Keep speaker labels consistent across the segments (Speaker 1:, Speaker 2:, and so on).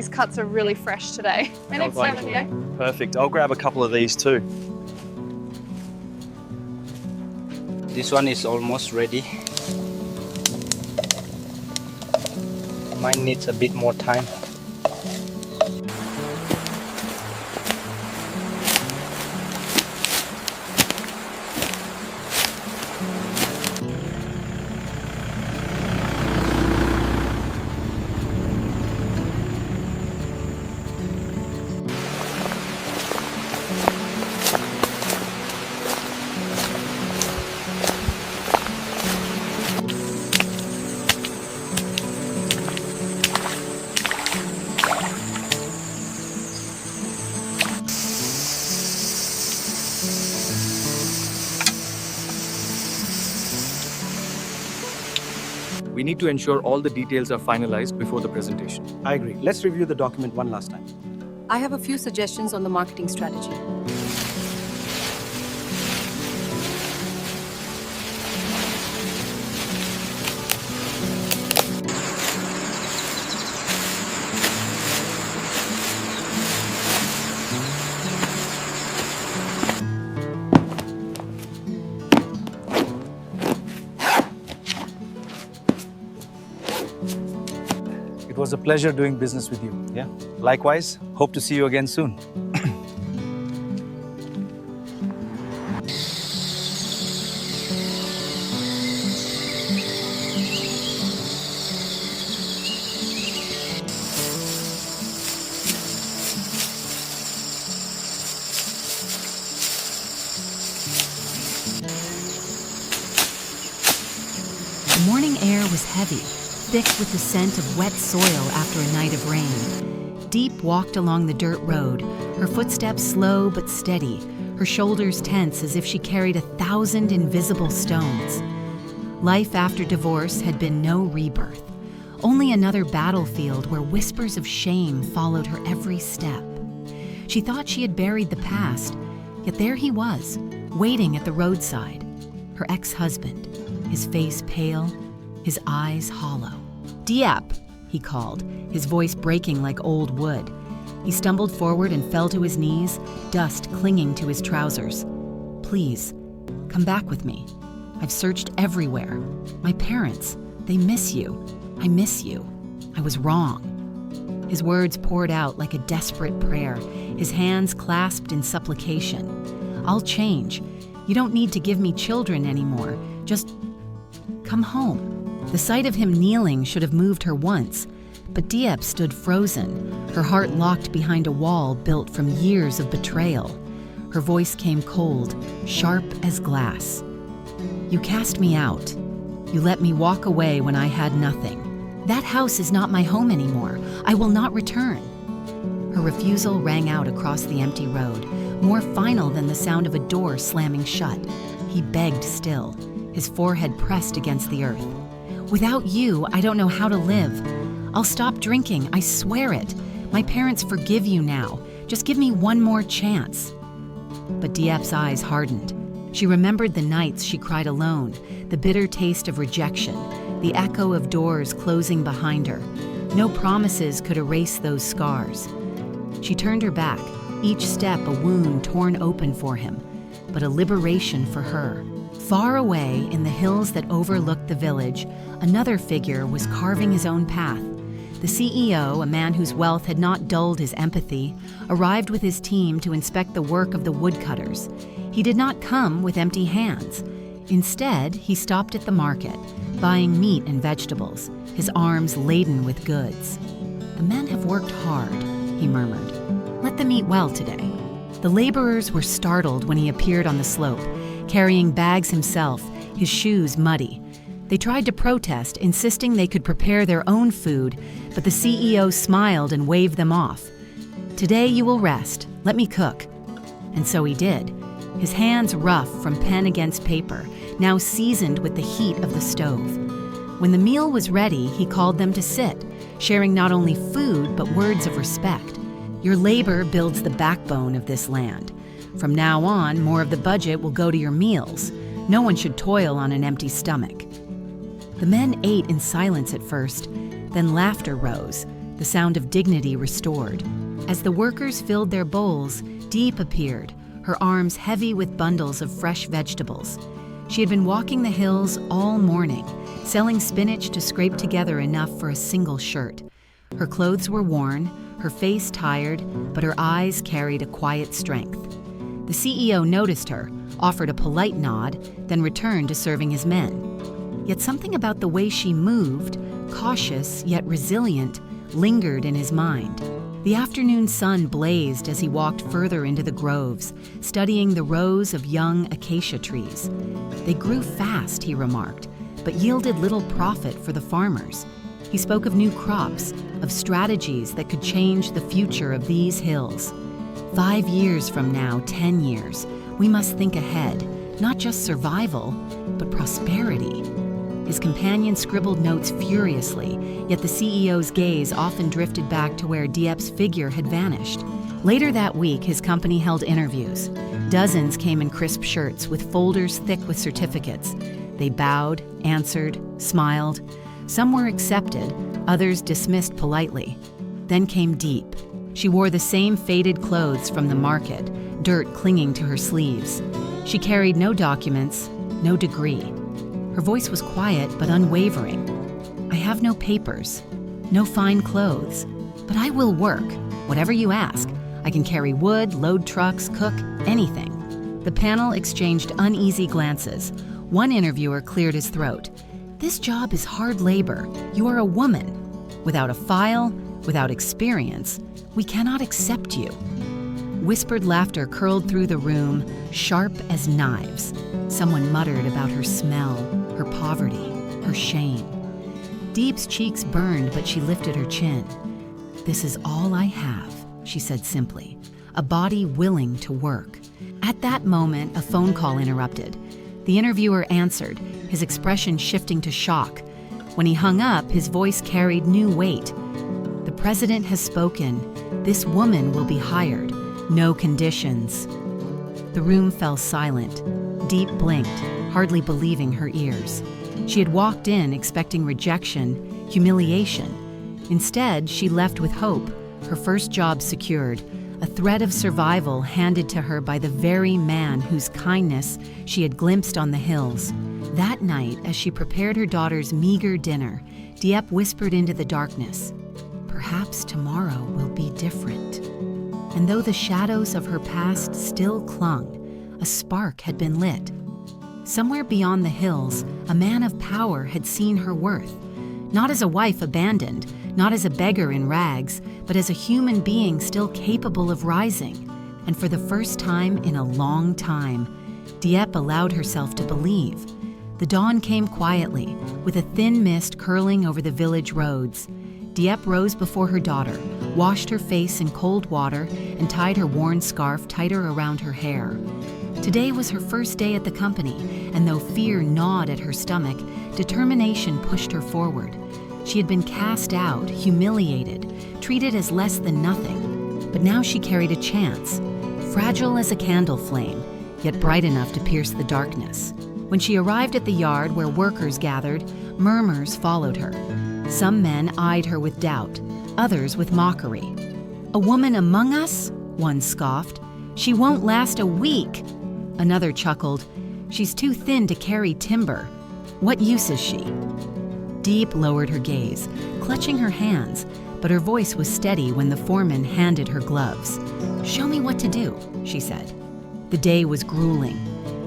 Speaker 1: these cuts are really fresh today. My name's Diep.
Speaker 2: Perfect. I'll grab a couple of these too.
Speaker 3: This one is almost ready. Mine needs a bit more time.
Speaker 4: We need to ensure all the details are finalized before the presentation.
Speaker 2: I agree. Let's review the document one last time.
Speaker 5: I have a few suggestions on the marketing strategy.
Speaker 2: It was a pleasure doing business with you. Yeah. Likewise, hope to see you again soon.
Speaker 6: The morning air was heavy, thick with the scent of wet soil after a night of rain. Diep walked along the dirt road, her footsteps slow but steady, her shoulders tense as if she carried 1,000 invisible stones. Life after divorce had been no rebirth, only another battlefield where whispers of shame followed her every step. She thought she had buried the past, yet there he was, waiting at the roadside, her ex-husband, his face pale, his eyes hollow. "Diep," he called, his voice breaking like old wood. He stumbled forward and fell to his knees, dust clinging to his trousers. "Please, come back with me. I've searched everywhere. My parents, they miss you. I miss you. I was wrong." His words poured out like a desperate prayer, his hands clasped in supplication. "I'll change. You don't need to give me children anymore. Just come home." The sight of him kneeling should have moved her once, but Diep stood frozen, her heart locked behind a wall built from years of betrayal. Her voice came cold, sharp as glass. "You cast me out. You let me walk away when I had nothing. That house is not my home anymore. I will not return." Her refusal rang out across the empty road, more final than the sound of a door slamming shut. He begged still, his forehead pressed against the earth. "Without you, I don't know how to live. I'll stop drinking, I swear it. My parents forgive you now. Just give me one more chance." But Diep's eyes hardened. She remembered the nights she cried alone, the bitter taste of rejection, the echo of doors closing behind her. No promises could erase those scars. She turned her back, each step a wound torn open for him, but a liberation for her. Far away, in the hills that overlooked the village, another figure was carving his own path. The CEO, a man whose wealth had not dulled his empathy, arrived with his team to inspect the work of the woodcutters. He did not come with empty hands. Instead, he stopped at the market, buying meat and vegetables, his arms laden with goods. "The men have worked hard," he murmured. "Let them eat well today." The laborers were startled when he appeared on the slope, carrying bags himself, his shoes muddy. They tried to protest, insisting they could prepare their own food, but the CEO smiled and waved them off. "Today you will rest. Let me cook." And so he did, his hands rough from pen against paper, now seasoned with the heat of the stove. When the meal was ready, he called them to sit, sharing not only food but words of respect. "Your labor builds the backbone of this land. From now on, more of the budget will go to your meals. No one should toil on an empty stomach." The men ate in silence at first, then laughter rose, the sound of dignity restored. As the workers filled their bowls, Diep appeared, her arms heavy with bundles of fresh vegetables. She had been walking the hills all morning, selling spinach to scrape together enough for a single shirt. Her clothes were worn, her face tired, but her eyes carried a quiet strength. The CEO noticed her, offered a polite nod, then returned to serving his men. Yet something about the way she moved, cautious yet resilient, lingered in his mind. The afternoon sun blazed as he walked further into the groves, studying the rows of young acacia trees. They grew fast, he remarked, but yielded little profit for the farmers. He spoke of new crops, of strategies that could change the future of these hills. 5 years from now, 10 years, we must think ahead, not just survival, but prosperity. His companion scribbled notes furiously, yet the CEO's gaze often drifted back to where Diep's figure had vanished. Later that week, his company held interviews. Dozens came in crisp shirts with folders thick with certificates. They bowed, answered, smiled. Some were accepted, others dismissed politely. Then came Diep. She wore the same faded clothes from the market, dirt clinging to her sleeves. She carried no documents, no degree. Her voice was quiet but unwavering. I have no papers, no fine clothes, but I will work, whatever you ask. I can carry wood, load trucks, cook, anything. The panel exchanged uneasy glances. One interviewer cleared his throat. This job is hard labor. You are a woman. Without a file, without experience, we cannot accept you. Whispered laughter curled through the room, sharp as knives. Someone muttered about her smell, her poverty, her shame. Diep's cheeks burned, but she lifted her chin. This is all I have, she said simply, a body willing to work. At that moment, a phone call interrupted. The interviewer answered, his expression shifting to shock. When he hung up, his voice carried new weight. The president has spoken. This woman will be hired. No conditions. The room fell silent. Diep blinked, hardly believing her ears. She had walked in expecting rejection, humiliation. Instead, she left with hope, her first job secured, a thread of survival handed to her by the very man whose kindness she had glimpsed on the hills. That night, as she prepared her daughter's meager dinner, Diep whispered into the darkness, "Perhaps tomorrow will be different." And though the shadows of her past still clung, a spark had been lit. Somewhere beyond the hills, a man of power had seen her worth, not as a wife abandoned, not as a beggar in rags, but as a human being still capable of rising. And for the first time in a long time, Diep allowed herself to believe. The dawn came quietly, with a thin mist curling over the village roads. Diep rose before her daughter, washed her face in cold water, and tied her worn scarf tighter around her hair. Today was her first day at the company, and though fear gnawed at her stomach, determination pushed her forward. She had been cast out, humiliated, treated as less than nothing. But now she carried a chance, fragile as a candle flame, yet bright enough to pierce the darkness. When she arrived at the yard where workers gathered, murmurs followed her. Some men eyed her with doubt, others with mockery. "A woman among us?" one scoffed. "She won't last a week." Another chuckled. "She's too thin to carry timber. What use is she?" Diep lowered her gaze, clutching her hands, but her voice was steady when the foreman handed her gloves. "Show me what to do," she said. The day was grueling.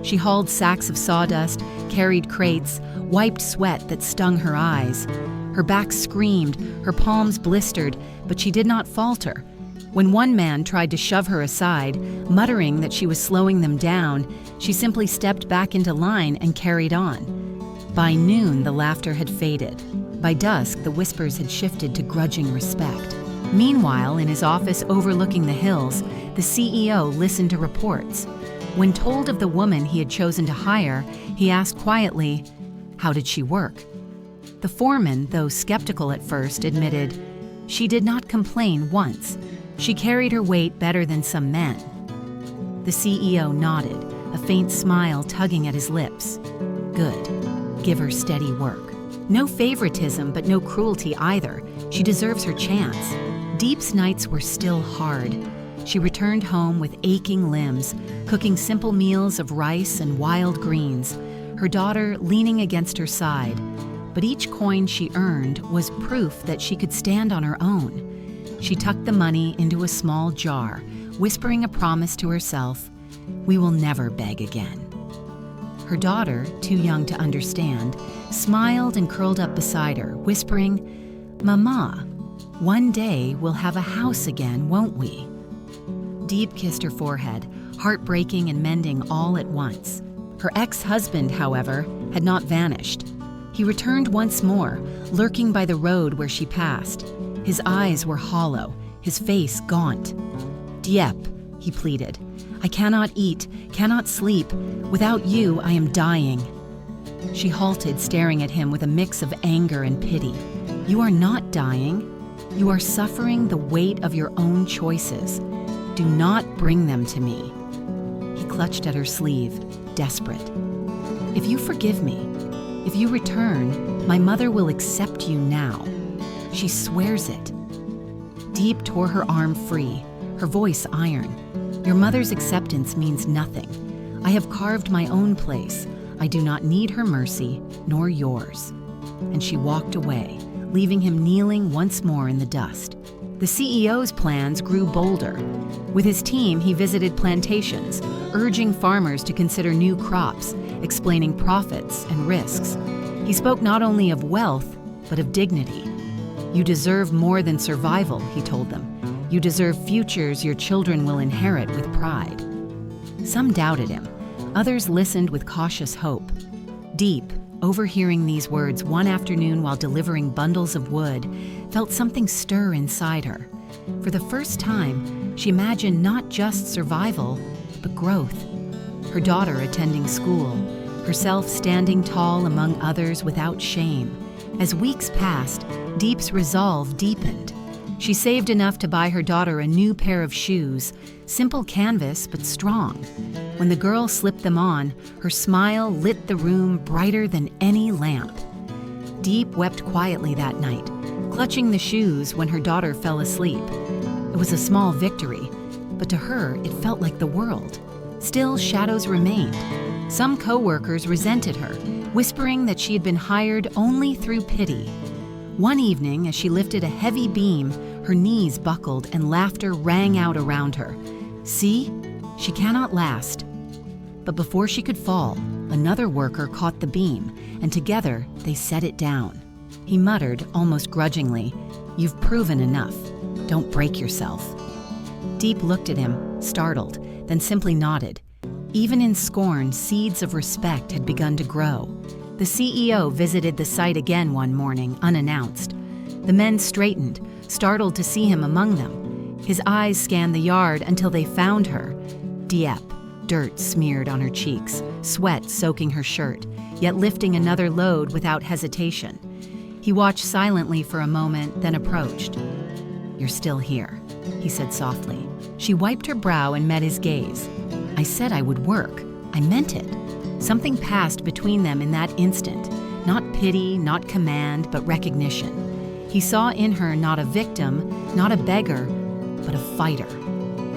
Speaker 6: She hauled sacks of sawdust, carried crates, wiped sweat that stung her eyes. Her back screamed, her palms blistered, but she did not falter. When one man tried to shove her aside, muttering that she was slowing them down, she simply stepped back into line and carried on. By noon, the laughter had faded. By dusk, the whispers had shifted to grudging respect. Meanwhile, in his office overlooking the hills, the CEO listened to reports. When told of the woman he had chosen to hire, he asked quietly, "How did she work?" The foreman, though skeptical at first, admitted, "She did not complain once. She carried her weight better than some men." The CEO nodded, a faint smile tugging at his lips. "Good. Give her steady work. No favoritism, but no cruelty either. She deserves her chance. Diep's nights were still hard. She returned home with aching limbs, cooking simple meals of rice and wild greens, her daughter leaning against her side. But each coin she earned was proof that she could stand on her own. She tucked the money into a small jar, whispering a promise to herself, "We will never beg again." Her daughter, too young to understand, smiled and curled up beside her, whispering, "Mama, one day we'll have a house again, won't we?" Diep kissed her forehead, heartbreaking and mending all at once. Her ex-husband, however, had not vanished. He returned once more, lurking by the road where she passed. His eyes were hollow, his face gaunt. "Diep," he pleaded, "I cannot eat, cannot sleep. Without you, I am dying." She halted, staring at him with a mix of anger and pity. "You are not dying. You are suffering the weight of your own choices. Do not bring them to me." He clutched at her sleeve, desperate. "If you forgive me, if you return, my mother will accept you now. She swears it." Diep tore her arm free, her voice iron. "Your mother's acceptance means nothing. I have carved my own place. I do not need her mercy, nor yours." And she walked away, leaving him kneeling once more in the dust. The CEO's plans grew bolder. With his team, he visited plantations, urging farmers to consider new crops, explaining profits and risks. He spoke not only of wealth, but of dignity. "You deserve more than survival," he told them. "You deserve futures your children will inherit with pride." Some doubted him. Others listened with cautious hope. Diep, overhearing these words one afternoon while delivering bundles of wood, felt something stir inside her. For the first time, she imagined not just survival, but growth. Her daughter attending school, herself standing tall among others without shame. As weeks passed, Diep's resolve deepened. She saved enough to buy her daughter a new pair of shoes, simple canvas but strong. When the girl slipped them on, her smile lit the room brighter than any lamp. Diep wept quietly that night, clutching the shoes when her daughter fell asleep. It was a small victory, but to her it felt like the world. Still, shadows remained. Some co-workers resented her, whispering that she had been hired only through pity. One evening, as she lifted a heavy beam, her knees buckled and laughter rang out around her. "See? She cannot last." But before she could fall, another worker caught the beam, and together they set it down. He muttered, almost grudgingly, "You've proven enough. Don't break yourself." Diep looked at him, startled, then simply nodded. Even in scorn, seeds of respect had begun to grow. The CEO visited the site again one morning, unannounced. The men straightened, startled to see him among them. His eyes scanned the yard until they found her. Diep, dirt smeared on her cheeks, sweat soaking her shirt, yet lifting another load without hesitation. He watched silently for a moment, then approached. "You're still here," he said softly. She wiped her brow and met his gaze. "I said I would work. I meant it." Something passed between them in that instant. Not pity, not command, but recognition. He saw in her not a victim, not a beggar, but a fighter.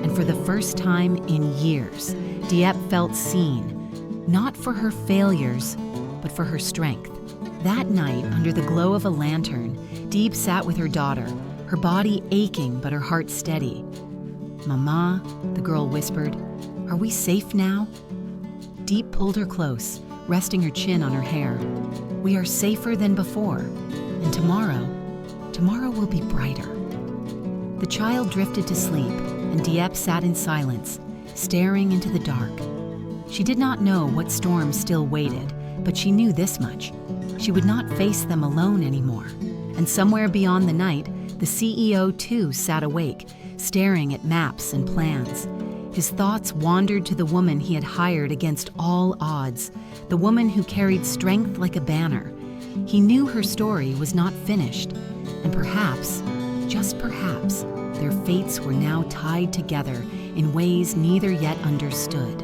Speaker 6: And for the first time in years, Diep felt seen, not for her failures, but for her strength. That night, under the glow of a lantern, Diep sat with her daughter, her body aching but her heart steady. "Mama," the girl whispered, "are we safe now?" Diep pulled her close, resting her chin on her hair. "We are safer than before, and tomorrow will be brighter." The child drifted to sleep, and Diep sat in silence, staring into the dark. She did not know what storm still waited, but she knew this much. She would not face them alone anymore. And somewhere beyond the night, the CEO too sat awake, staring at maps and plans. His thoughts wandered to the woman he had hired against all odds, the woman who carried strength like a banner. He knew her story was not finished, and perhaps, just perhaps, their fates were now tied together in ways neither yet understood.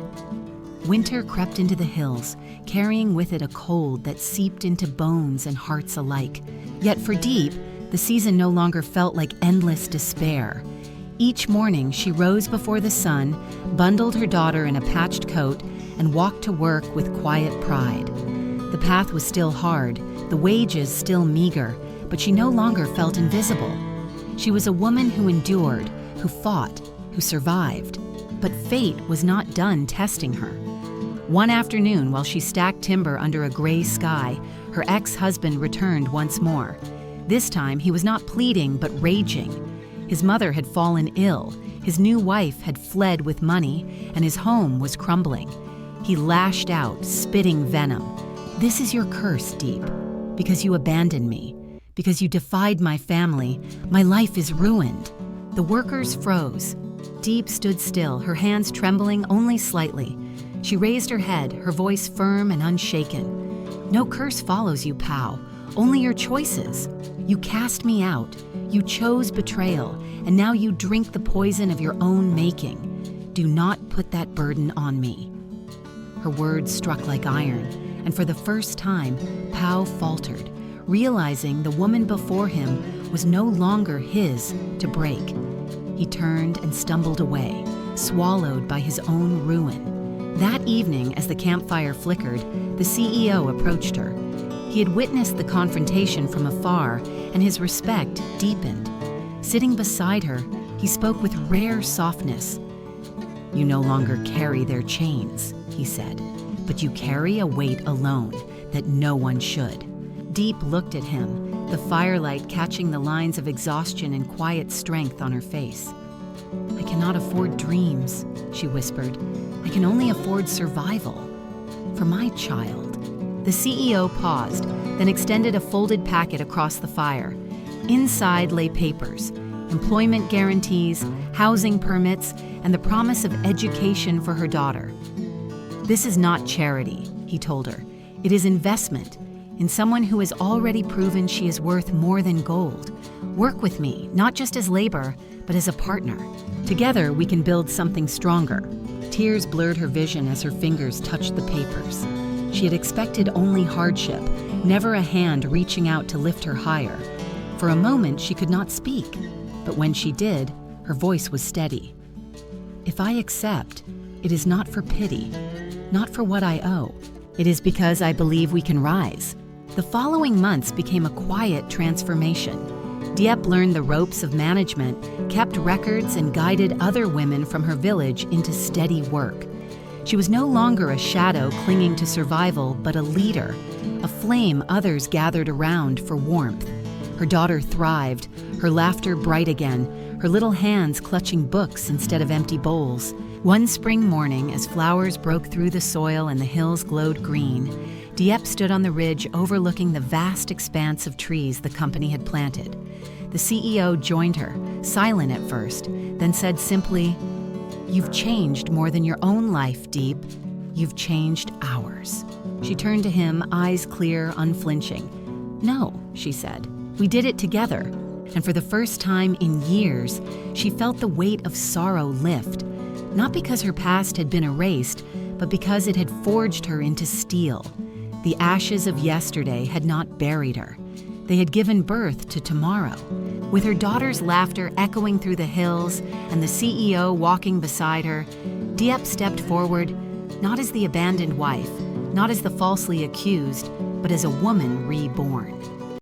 Speaker 6: Winter crept into the hills, carrying with it a cold that seeped into bones and hearts alike. Yet for Diep, The season no longer felt like endless despair. Each morning, she rose before the sun, bundled her daughter in a patched coat, and walked to work with quiet pride. The path was still hard, the wages still meager, but she no longer felt invisible. She was a woman who endured, who fought, who survived. But fate was not done testing her. One afternoon, while she stacked timber under a gray sky, her ex-husband returned once more. This time, he was not pleading, but raging. His mother had fallen ill, his new wife had fled with money, and his home was crumbling. He lashed out, spitting venom. "This is your curse, Diep. Because you abandoned me. Because you defied my family, my life is ruined." The workers froze. Diep stood still, her hands trembling only slightly. She raised her head, her voice firm and unshaken. "No curse follows you, Pau. Only your choices. You cast me out. You chose betrayal, and now you drink the poison of your own making. Do not put that burden on me." Her words struck like iron, and for the first time, Pau faltered, realizing the woman before him was no longer his to break. He turned and stumbled away, swallowed by his own ruin. That evening, as the campfire flickered, the CEO approached her. He had witnessed the confrontation from afar, and his respect deepened. Sitting beside her, he spoke with rare softness. "You no longer carry their chains," he said, "but you carry a weight alone that no one should." Diep looked at him, the firelight catching the lines of exhaustion and quiet strength on her face. "I cannot afford dreams," she whispered. "I can only afford survival. For my child." The CEO paused, then extended a folded packet across the fire. Inside lay papers, employment guarantees, housing permits, and the promise of education for her daughter. "This is not charity," he told her. "It is investment in someone who has already proven she is worth more than gold. Work with me, not just as labor, but as a partner. Together, we can build something stronger." Tears blurred her vision as her fingers touched the papers. She had expected only hardship, never a hand reaching out to lift her higher. For a moment, she could not speak, but when she did, her voice was steady. "If I accept, it is not for pity, not for what I owe. It is because I believe we can rise." The following months became a quiet transformation. Diep learned the ropes of management, kept records, and guided other women from her village into steady work. She was no longer a shadow clinging to survival, but a leader, a flame others gathered around for warmth. Her daughter thrived, her laughter bright again, her little hands clutching books instead of empty bowls. One spring morning, as flowers broke through the soil and the hills glowed green, Diep stood on the ridge overlooking the vast expanse of trees the company had planted. The CEO joined her, silent at first, then said simply, "You've changed more than your own life, Diep. You've changed ours." She turned to him, eyes clear, unflinching. "No," she said, "we did it together." And for the first time in years, she felt the weight of sorrow lift, not because her past had been erased, but because it had forged her into steel. The ashes of yesterday had not buried her. They had given birth to tomorrow. With her daughter's laughter echoing through the hills and the CEO walking beside her, Diep stepped forward, not as the abandoned wife, not as the falsely accused, but as a woman reborn.